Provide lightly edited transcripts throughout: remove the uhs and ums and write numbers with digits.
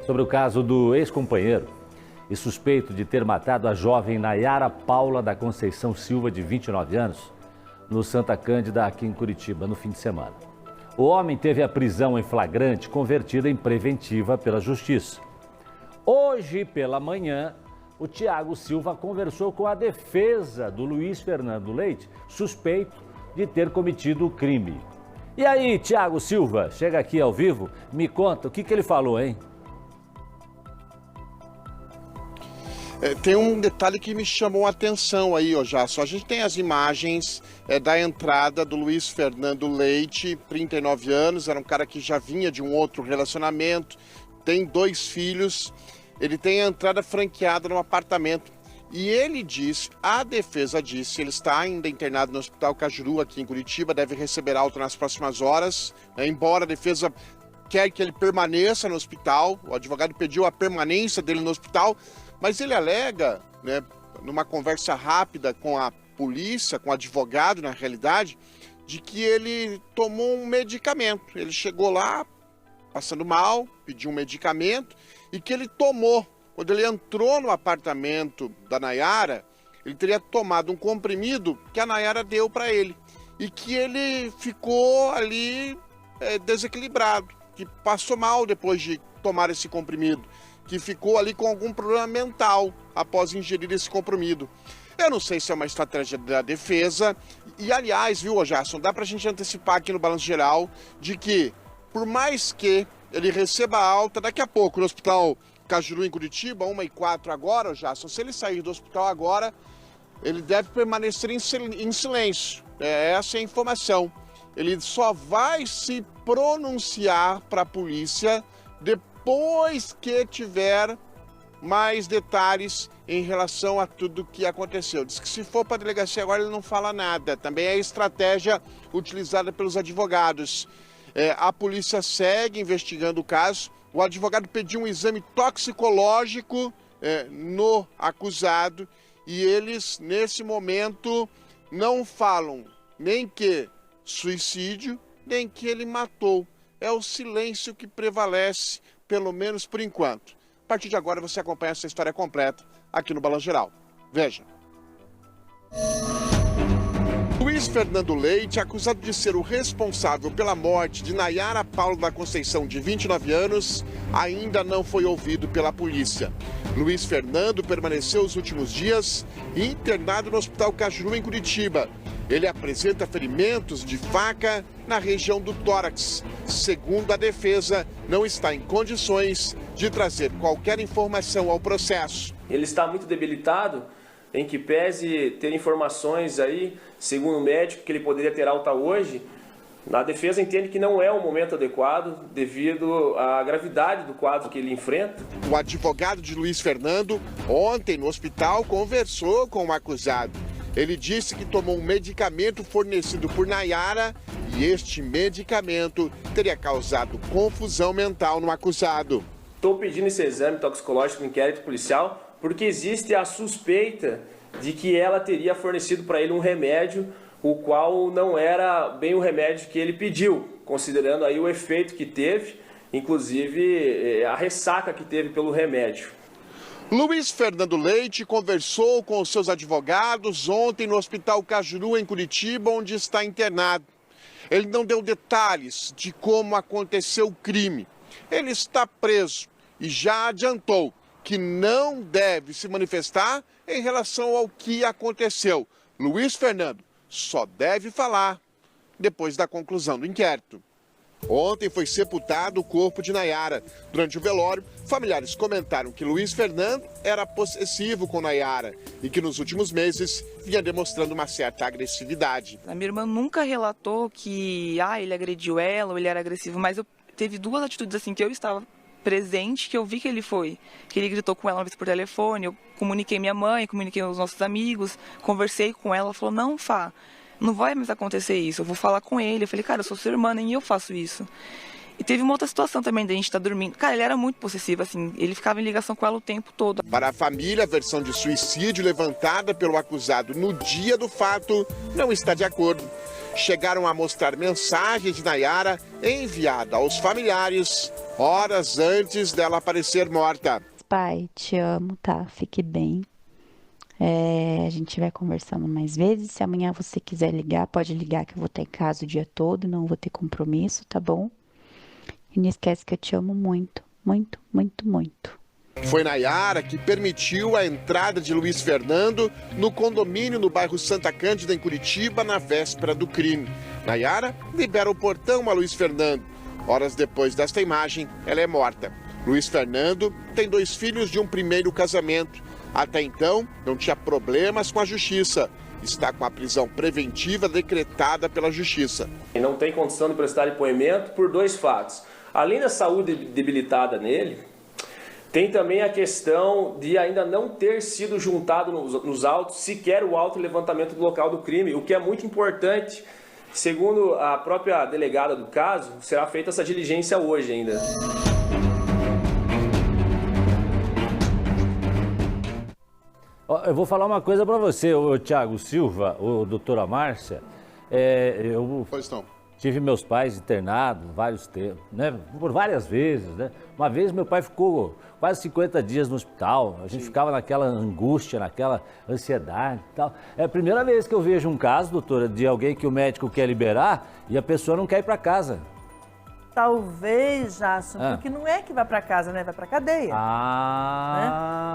Sobre o caso do ex-companheiro e suspeito de ter matado a jovem Nayara Paula da Conceição Silva, de 29 anos, no Santa Cândida, aqui em Curitiba, no fim de semana. O homem teve a prisão em flagrante convertida em preventiva pela Justiça. Hoje, pela manhã, o Thiago Silva conversou com a defesa do Luiz Fernando Leite, suspeito de ter cometido o crime. E aí, Thiago Silva, chega aqui ao vivo, me conta o que ele falou, hein? Tem um detalhe que me chamou a atenção aí, Jason. A gente tem as imagens da entrada do Luiz Fernando Leite, 39 anos, era um cara que já vinha de um outro relacionamento, tem 2 filhos, ele tem a entrada franqueada no apartamento. E ele disse, a defesa disse, ele está ainda internado no Hospital Cajuru, aqui em Curitiba, deve receber alta nas próximas horas, embora a defesa quer que ele permaneça no hospital, o advogado pediu a permanência dele no hospital, mas ele alega, né, numa conversa rápida com a polícia, com o advogado, na realidade, de que ele tomou um medicamento. Ele chegou lá, passando mal, pediu um medicamento e que ele tomou. Quando ele entrou no apartamento da Nayara, ele teria tomado um comprimido que a Nayara deu para ele. E que ele ficou ali desequilibrado, que passou mal depois de tomar esse comprimido, que ficou ali com algum problema mental após ingerir esse comprimido. Eu não sei se é uma estratégia da defesa. E aliás, viu, Jason, dá pra gente antecipar aqui no Balanço Geral de que, por mais que ele receba alta daqui a pouco no Hospital Cajuru, em Curitiba, 1h04 agora, Jason, se ele sair do hospital agora, ele deve permanecer em silêncio. Essa é a informação. Ele só vai se pronunciar para a polícia depois que tiver mais detalhes em relação a tudo que aconteceu. Diz que se for para a delegacia agora ele não fala nada. Também é a estratégia utilizada pelos advogados. A polícia segue investigando o caso. O advogado pediu um exame toxicológico no acusado e eles, nesse momento, não falam nem que suicídio, nem que ele matou. É o silêncio que prevalece, pelo menos por enquanto. A partir de agora você acompanha essa história completa aqui no Balanço Geral. Veja. Luiz Fernando Leite, acusado de ser o responsável pela morte de Nayara Paula da Conceição, de 29 anos, ainda não foi ouvido pela polícia. Luiz Fernando permaneceu os últimos dias internado no Hospital Cajuru, em Curitiba. Ele apresenta ferimentos de faca na região do tórax. Segundo a defesa, não está em condições de trazer qualquer informação ao processo. Ele está muito debilitado, em que pese ter informações aí, segundo o médico, que ele poderia ter alta hoje. A defesa entende que não é o momento adequado devido à gravidade do quadro que ele enfrenta. O advogado de Luiz Fernando, ontem no hospital, conversou com o acusado. Ele disse que tomou um medicamento fornecido por Nayara e este medicamento teria causado confusão mental no acusado. Estou pedindo esse exame toxicológico no inquérito policial porque existe a suspeita de que ela teria fornecido para ele um remédio, o qual não era bem o remédio que ele pediu, considerando aí o efeito que teve, inclusive a ressaca que teve pelo remédio. Luiz Fernando Leite conversou com os seus advogados ontem no Hospital Cajuru, em Curitiba, onde está internado. Ele não deu detalhes de como aconteceu o crime. Ele está preso e já adiantou que não deve se manifestar em relação ao que aconteceu. Luiz Fernando só deve falar depois da conclusão do inquérito. Ontem foi sepultado o corpo de Nayara. Durante o velório, familiares comentaram que Luiz Fernando era possessivo com Nayara e que nos últimos meses vinha demonstrando uma certa agressividade. A minha irmã nunca relatou que ele agrediu ela ou ele era agressivo, mas teve 2 atitudes assim que eu estava presente, que eu vi que ele foi. Que ele gritou com ela uma vez por telefone, eu comuniquei minha mãe, comuniquei os nossos amigos, conversei com ela, ela falou, não, Fá, não vai mais acontecer isso, eu vou falar com ele. Eu falei, cara, eu sou sua irmã, nem eu faço isso. E teve uma outra situação também da gente estar dormindo. Cara, ele era muito possessivo, assim, ele ficava em ligação com ela o tempo todo. Para a família, a versão de suicídio levantada pelo acusado no dia do fato não está de acordo. Chegaram a mostrar mensagens de Nayara enviada aos familiares horas antes dela aparecer morta. Pai, te amo, tá? Fique bem. A gente vai conversando mais vezes. Se amanhã você quiser ligar, pode ligar que eu vou estar em casa o dia todo, não vou ter compromisso, tá bom? E não esquece que eu te amo muito, muito, muito, muito. Foi Nayara que permitiu a entrada de Luiz Fernando no condomínio no bairro Santa Cândida, em Curitiba, na véspera do crime. Nayara libera o portão a Luiz Fernando. Horas depois desta imagem, ela é morta. Luiz Fernando tem 2 filhos de um primeiro casamento. Até então, não tinha problemas com a justiça. Está com a prisão preventiva decretada pela justiça. E não tem condição de prestar depoimento por 2 fatos. Além da saúde debilitada nele, tem também a questão de ainda não ter sido juntado nos autos sequer o auto levantamento do local do crime, o que é muito importante. Segundo a própria delegada do caso, será feita essa diligência hoje ainda. Eu vou falar uma coisa para você, o Thiago Silva, o doutora Márcia. Pois não. Tive meus pais internados vários tempos, né? Por várias vezes, né? Uma vez meu pai ficou quase 50 dias no hospital, a gente ficava naquela angústia, naquela ansiedade e tal. É a primeira vez que eu vejo um caso, doutora, de alguém que o médico quer liberar e a pessoa não quer ir para casa. Talvez, Jason, porque não é que vai para casa, né? Vai para cadeia. Né?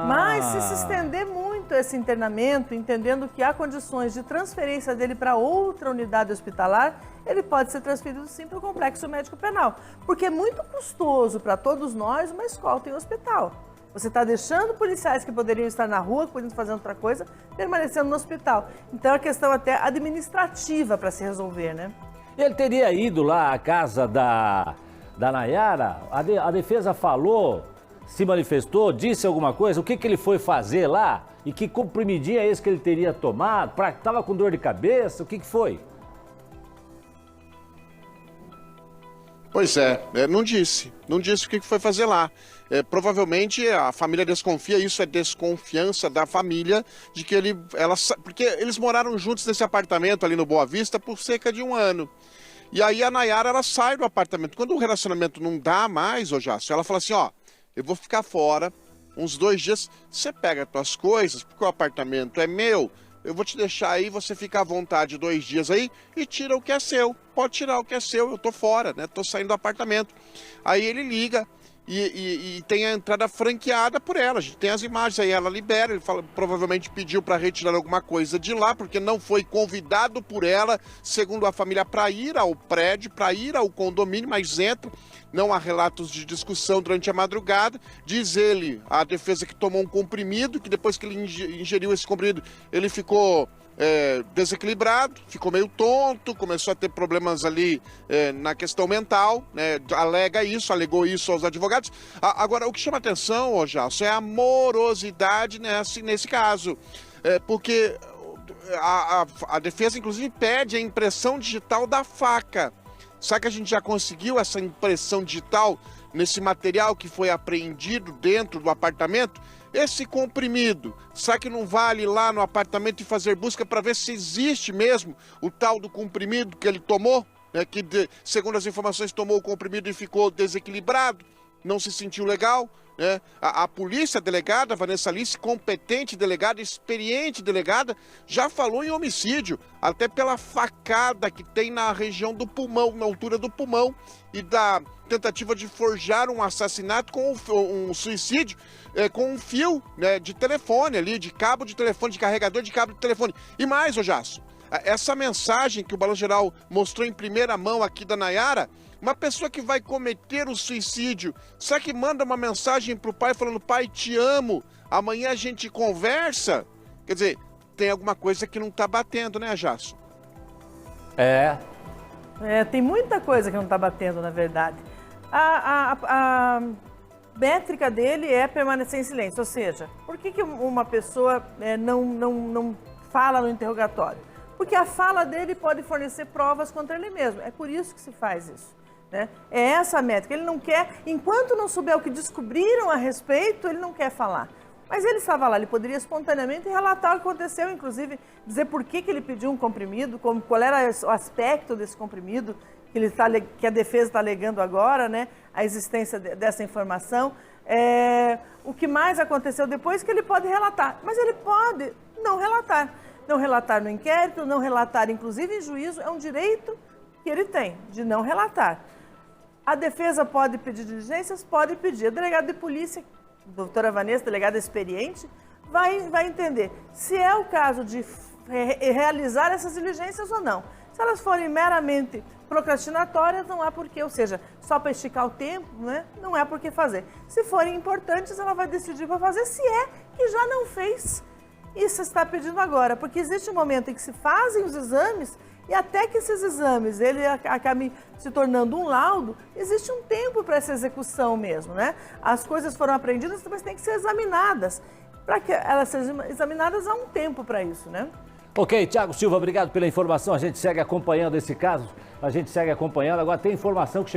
Mas se estender muito esse internamento, entendendo que há condições de transferência dele para outra unidade hospitalar, ele pode ser transferido sim para o complexo médico penal. Porque é muito custoso para todos nós uma escolta em hospital. Você está deixando policiais que poderiam estar na rua, que poderiam estar fazendo outra coisa, permanecendo no hospital. Então é uma questão até administrativa para se resolver, né? Ele teria ido lá à casa da Nayara? A defesa falou, se manifestou, disse alguma coisa? O que ele foi fazer lá? E que comprimidinho é esse que ele teria tomado? Estava com dor de cabeça? O que foi? Pois não disse o que foi fazer lá. Provavelmente a família desconfia, isso é desconfiança da família, de que porque eles moraram juntos nesse apartamento ali no Boa Vista por cerca de 1 ano. E aí a Nayara, ela sai do apartamento. Quando o relacionamento não dá mais, ô Jácio, ela fala assim, eu vou ficar fora uns 2 dias, você pega as tuas coisas, porque o apartamento é meu, eu vou te deixar aí, você fica à vontade 2 dias aí e tira o que é seu. Pode tirar o que é seu, eu tô fora, né? Tô saindo do apartamento. Aí ele liga e tem a entrada franqueada por ela. A gente tem as imagens aí, ela libera, ele provavelmente pediu para retirar alguma coisa de lá, porque não foi convidado por ela, segundo a família, para ir ao prédio, para ir ao condomínio, mas entra. Não há relatos de discussão durante a madrugada. Diz ele, a defesa, que tomou um comprimido, que depois que ele ingeriu esse comprimido, ele ficou desequilibrado, ficou meio tonto, começou a ter problemas ali na questão mental, né? Alegou isso aos advogados. Agora, o que chama atenção, ô Jalso, é a morosidade nesse caso, porque a defesa, inclusive, pede a impressão digital da faca. Será que a gente já conseguiu essa impressão digital nesse material que foi apreendido dentro do apartamento? Esse comprimido, será que não vale lá no apartamento e fazer busca para ver se existe mesmo o tal do comprimido que ele tomou? Que, segundo as informações, tomou o comprimido e ficou desequilibrado, não se sentiu legal, né? A polícia, a delegada Vanessa Alice, competente delegada, experiente delegada, já falou em homicídio, até pela facada que tem na região do pulmão, na altura do pulmão, e da tentativa de forjar um assassinato com um suicídio com um fio, né, de telefone ali, de cabo de telefone, de carregador de cabo de telefone. E mais, ô Jasso, essa mensagem que o Balanço Geral mostrou em primeira mão aqui da Nayara, uma pessoa que vai cometer o suicídio, será que manda uma mensagem pro pai falando, pai, te amo, amanhã a gente conversa? Quer dizer, tem alguma coisa que não tá batendo, né, Jasso? Tem muita coisa que não tá batendo, na verdade. A métrica dele é permanecer em silêncio, ou seja, por que uma pessoa não fala no interrogatório? Porque a fala dele pode fornecer provas contra ele mesmo, é por isso que se faz isso. né? É essa a métrica. Ele não quer, enquanto não souber o que descobriram a respeito, ele não quer falar. Mas ele estava lá, ele poderia espontaneamente relatar o que aconteceu, inclusive dizer por que ele pediu um comprimido, qual era o aspecto desse comprimido, que a defesa está alegando agora, né? A existência dessa informação. O que mais aconteceu depois que ele pode relatar, mas ele pode não relatar. Não relatar no inquérito, não relatar inclusive em juízo, é um direito que ele tem, de não relatar. A defesa pode pedir diligências? Pode pedir. A delegada de polícia, doutora Vanessa, delegada experiente, vai entender se é o caso de realizar essas diligências ou não. Se elas forem meramente procrastinatórias, não há porquê, ou seja, só para esticar o tempo, né? Não há por que fazer. Se forem importantes, ela vai decidir para fazer, se é que já não fez. Isso está pedindo agora, porque existe um momento em que se fazem os exames e até que esses exames ele acabem se tornando um laudo, existe um tempo para essa execução mesmo, né? As coisas foram apreendidas, mas têm que ser examinadas. Para que elas sejam examinadas, há um tempo para isso, né? Ok, Thiago Silva, obrigado pela informação. A gente segue acompanhando esse caso, a gente segue acompanhando. Agora tem informação que